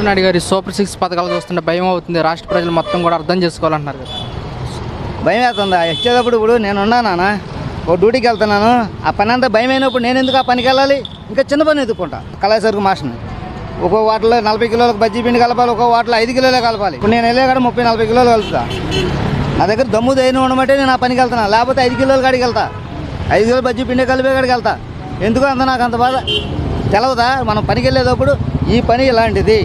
నాయుడు గారి సూపర్ 6 పథకాలు చూస్తుంటే భయం అవుతుంది. రాష్ట్ర ప్రజలు మొత్తం కూడా అర్థం చేసుకోవాలంటున్నారు కదా. భయం వేస్తుందా? వచ్చేటప్పుడు ఇప్పుడు నేను ఉన్నానా, ఓ డ్యూటీకి వెళ్తున్నాను, ఆ పని అంతా భయం అయినప్పుడు నేను ఎందుకు ఆ పనికి వెళ్ళాలి? ఇంకా చిన్న పని ఎదుర్కొంటా. కళాసరుకు మాస్టర్ని ఒక్కో వాటిలో 40 కిలోలకు బజ్జీ పిండి కలపాలి, ఒక్కో వాటిలో 5 కిలోలే కలపాలి. ఇప్పుడు నేను వెళ్ళే కాడ 30-40 కిలోలు కలుపుతా. నా దగ్గర దమ్ము ధైర్యం ఉండమంటే నేను ఆ పనికి వెళ్తాను, లేకపోతే 5 కిలోల కాడికి వెళ్తా. 5 కిలోలు బజ్జీ పిండి కలిపే కాడికి వెళ్తా. ఎందుకు అంత నాకు అంత బాధ తెలవదా? మనం పనికి వెళ్ళేటప్పుడు ఈ పని ఇలాంటిది,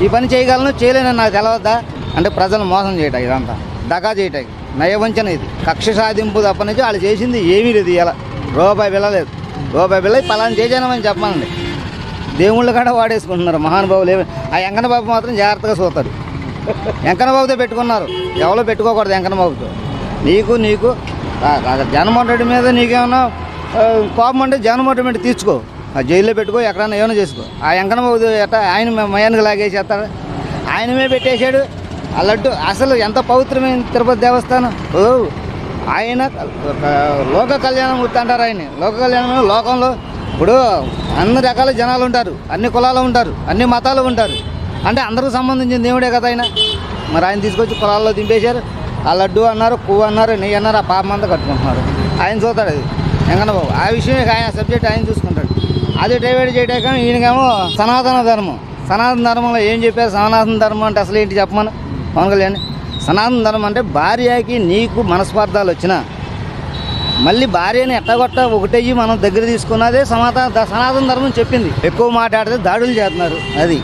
ఈ పని చేయగలను చేయలేనని నాకు తెలవద్దా? అంటే ప్రజలను మోసం చేయటం, ఇదంతా దగా చేయటం, నయవంచన, ఇది కక్ష సాధింపు తప్ప నుంచి వాళ్ళు చేసింది ఏమీ లేదు. ఇలా రూపాయి వెళ్ళలేదు, రూపాయి వెళ్ళి పలానా చేశానమని చెప్పానండి. దేవుళ్ళు కూడా వాడేసుకుంటున్నారు మహానుభావులు. ఆ వెంకన్న బాబు మాత్రం జాగ్రత్తగా చూస్తారు. వెంకన్న బాబుతో పెట్టుకున్నారు, ఎవరో పెట్టుకోకూడదు వెంకన్న బాబుతో. నీకు జగన్మోహన్ రెడ్డి మీద నీకేమన్నా కోపం అంటే జగన్మోహన్ రెడ్డి మీద తీర్చుకో, ఆ జైల్లో పెట్టుకో, ఎక్కడన్నా ఏమైనా చేసుకో. ఆ వెంకన్న బాబు ఎట్ట ఆయన మయానికి లాగేసేస్తాడు, ఆయనమే పెట్టేశాడు. ఆ లడ్డు అసలు ఎంత పవిత్రమైన తిరుపతి దేవస్థానం. ఆయన లోక కళ్యాణమూర్తి అంటారు. ఆయన లోక కళ్యాణం. లోకంలో ఇప్పుడు అన్ని రకాల జనాలు ఉంటారు, అన్ని కులాలు ఉంటారు, అన్ని మతాలు ఉంటారు. అంటే అందరికి సంబంధించిన దేవుడే కదా ఆయన. మరి ఆయన తీసుకొచ్చి కులాల్లో దింపేశారు. ఆ లడ్డు అన్నారు, పువ్వు అన్నారు, నెయ్యి అన్నారు, ఆ పాపం అంతా కట్టుకుంటున్నారు. ఆయన చూస్తాడు అది వెంకన్న బాబు. ఆ విషయం ఆయన సబ్జెక్ట్ ఆయన చూసుకుంటాడు. అది డైవర్ట్ చేయడాక ఈయనకేమో సనాతన ధర్మం. సనాతన ధర్మంలో ఏం చెప్పారు? సనాతన ధర్మం అంటే అసలు ఏంటి చెప్పమని పవన్ కళ్యాణ్. సనాతన ధర్మం అంటే భార్యకి నీకు మనస్పార్థాలు వచ్చినా మళ్ళీ భార్యని ఎట్టగొట్ట ఒకటయ్యి మనం దగ్గర తీసుకున్నదే సనాతన ధర్మం చెప్పింది. ఎక్కువ మాట్లాడితే దాడులు చేస్తున్నారు. అది